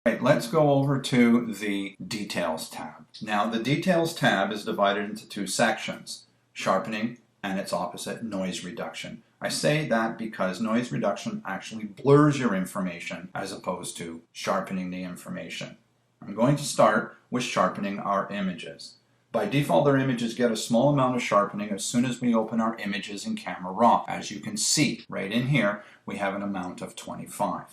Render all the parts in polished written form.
Right, let's go over to the Details tab. Now, the Details tab is divided into two sections, sharpening and its opposite, noise reduction. I say that because noise reduction actually blurs your information as opposed to sharpening the information. I'm going to start with sharpening our images. By default, our images get a small amount of sharpening as soon as we open our images in Camera Raw. As you can see, right in here, we have an amount of 25.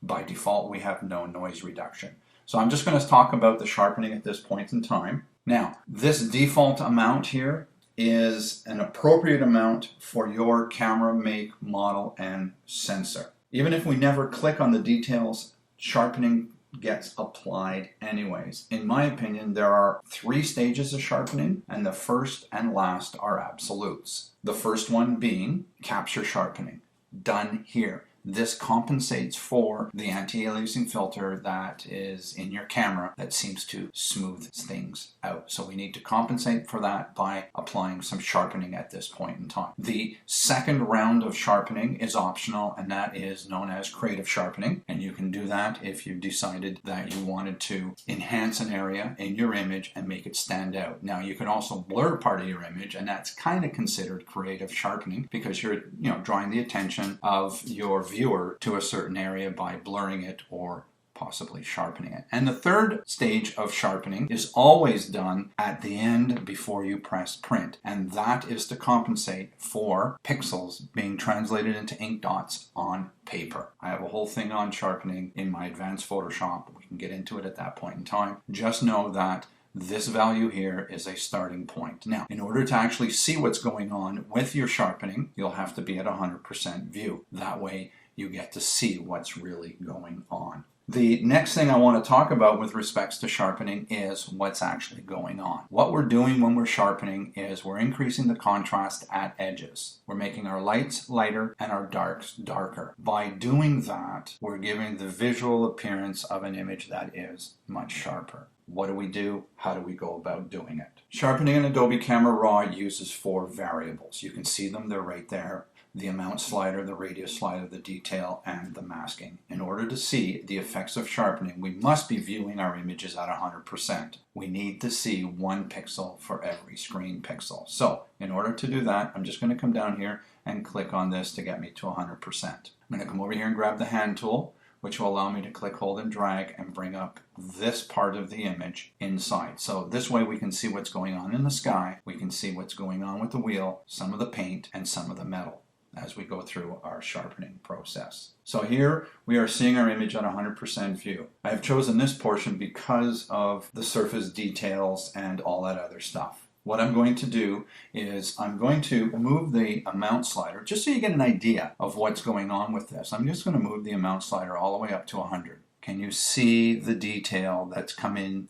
By default, we have no noise reduction. So I'm just going to talk about the sharpening at this point in time. Now, this default amount here is an appropriate amount for your camera make, model, and sensor. Even if we never click on the details, sharpening gets applied anyways. In my opinion, there are 3 stages of sharpening, and the first and last are absolutes. The first one being capture sharpening, done here. This compensates for the anti-aliasing filter that is in your camera that seems to smooth things out. So we need to compensate for that by applying some sharpening at this point in time. The second round of sharpening is optional, and that is known as creative sharpening. And you can do that if you decided that you wanted to enhance an area in your image and make it stand out. Now, you can also blur part of your image, and that's kind of considered creative sharpening because you're drawing the attention of your viewer to a certain area by blurring it or possibly sharpening it. And the third stage of sharpening is always done at the end before you press print, and that is to compensate for pixels being translated into ink dots on paper. I have a whole thing on sharpening in my advanced Photoshop. We can get into it at that point in time. Just know that this value here is a starting point. Now, in order to actually see what's going on with your sharpening, you'll have to be at 100% view. That way you get to see what's really going on. The next thing I want to talk about with respects to sharpening is what's actually going on. What we're doing when we're sharpening is we're increasing the contrast at edges. We're making our lights lighter and our darks darker. By doing that, we're giving the visual appearance of an image that is much sharper. What do we do? How do we go about doing it? Sharpening in Adobe Camera Raw uses 4 variables. You can see them, they're right there. The amount slider, the radius slider, the detail, and the masking. In order to see the effects of sharpening, we must be viewing our images at 100%. We need to see 1 pixel for every screen pixel. So, in order to do that, I'm just going to come down here and click on this to get me to 100%. I'm going to come over here and grab the hand tool, which will allow me to click, hold, and drag and bring up this part of the image inside. So this way we can see what's going on in the sky, we can see what's going on with the wheel, some of the paint, and some of the metal as we go through our sharpening process. So here we are seeing our image at 100% view. I have chosen this portion because of the surface details and all that other stuff. What I'm going to do is I'm going to move the amount slider, just so you get an idea of what's going on with this. I'm just going to move the amount slider all the way up to 100. Can you see the detail that's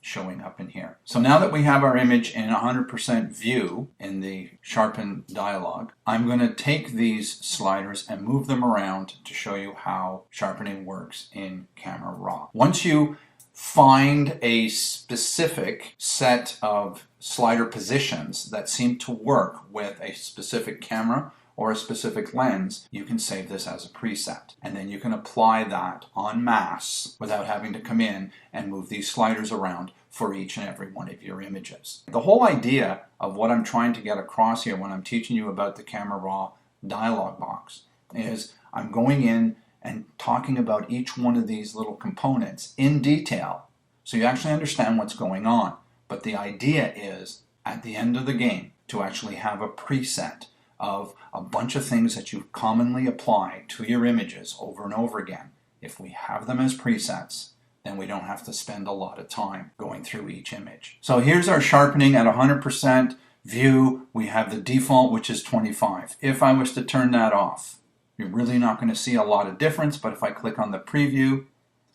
showing up in here? So now that we have our image in 100% view in the sharpen dialog, I'm going to take these sliders and move them around to show you how sharpening works in Camera Raw. Once you find a specific set of slider positions that seem to work with a specific camera or a specific lens, you can save this as a preset. And then you can apply that en masse without having to come in and move these sliders around for each and every one of your images. The whole idea of what I'm trying to get across here when I'm teaching you about the Camera Raw dialog box is I'm going in and talking about each one of these little components in detail so you actually understand what's going on. But the idea is, at the end of the game, to actually have a preset of a bunch of things that you commonly apply to your images over and over again. If we have them as presets, then we don't have to spend a lot of time going through each image. So here's our sharpening at 100% view. We have the default, which is 25. If I was to turn that off, you're really not going to see a lot of difference, but if I click on the preview,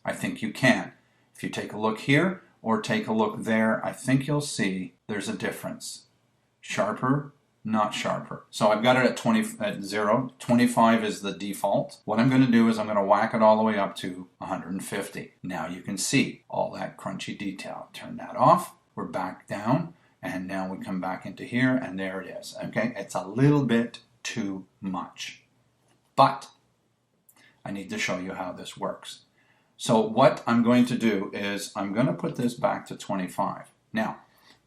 I think you can. If you take a look here or take a look there, I think you'll see there's a difference. Sharper, not sharper. So I've got it at 0. 25 is the default. What I'm going to do is I'm going to whack it all the way up to 150. Now you can see all that crunchy detail. Turn that off. We're back down, and now we come back into here, and there it is. Okay, it's a little bit too much. But I need to show you how this works. So what I'm going to do is I'm going to put this back to 25. Now,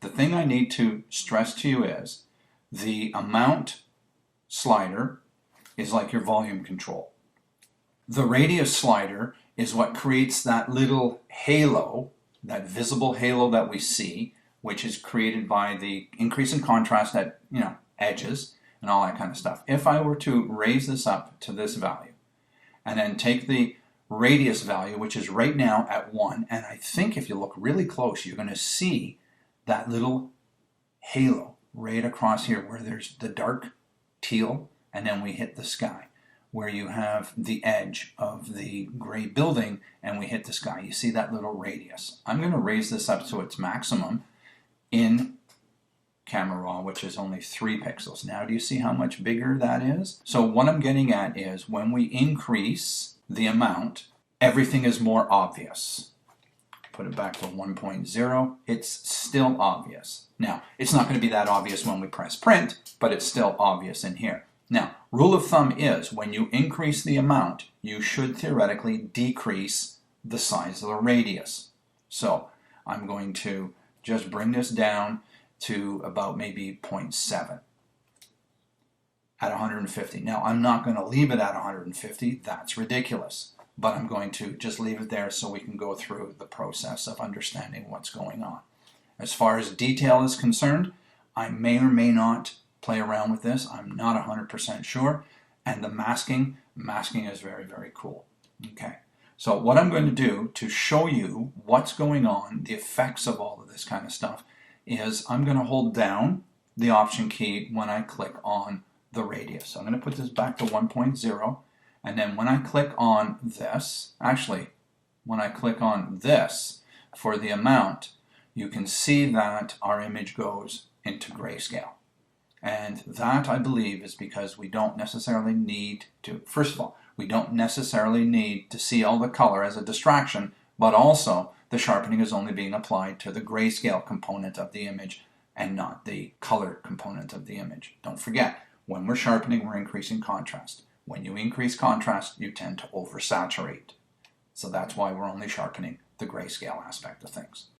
the thing I need to stress to you is the amount slider is like your volume control. The radius slider is what creates that little halo, that visible halo that we see, which is created by the increase in contrast at, edges and all that kind of stuff. If I were to raise this up to this value and then take the radius value, which is right now at 1, and I think if you look really close, you're going to see that little halo right across here where there's the dark teal, and then we hit the sky, where you have the edge of the gray building and we hit the sky. You see that little radius. I'm going to raise this up to its maximum in Camera Raw, which is only 3 pixels. Now do you see how much bigger that is? So what I'm getting at is when we increase the amount, everything is more obvious. Put it back to 1.0, it's still obvious. Now, it's not going to be that obvious when we press print, but it's still obvious in here. Now, rule of thumb is when you increase the amount, you should theoretically decrease the size of the radius. So I'm going to just bring this down to about maybe 0.7 at 150. Now, I'm not going to leave it at 150. That's ridiculous. But I'm going to just leave it there so we can go through the process of understanding what's going on. As far as detail is concerned, I may or may not play around with this. I'm not 100% sure. And the masking is very, very cool. Okay. So what I'm going to do to show you what's going on, the effects of all of this kind of stuff, is I'm going to hold down the Option key when I click on the radius. So I'm going to put this back to 1.0. And then when I click on this, when I click on this for the amount, you can see that our image goes into grayscale. And that, I believe, is because we don't necessarily need to, first of all, we don't necessarily need to see all the color as a distraction, but also the sharpening is only being applied to the grayscale component of the image and not the color component of the image. Don't forget, when we're sharpening, we're increasing contrast. When you increase contrast, you tend to oversaturate. So that's why we're only sharpening the grayscale aspect of things.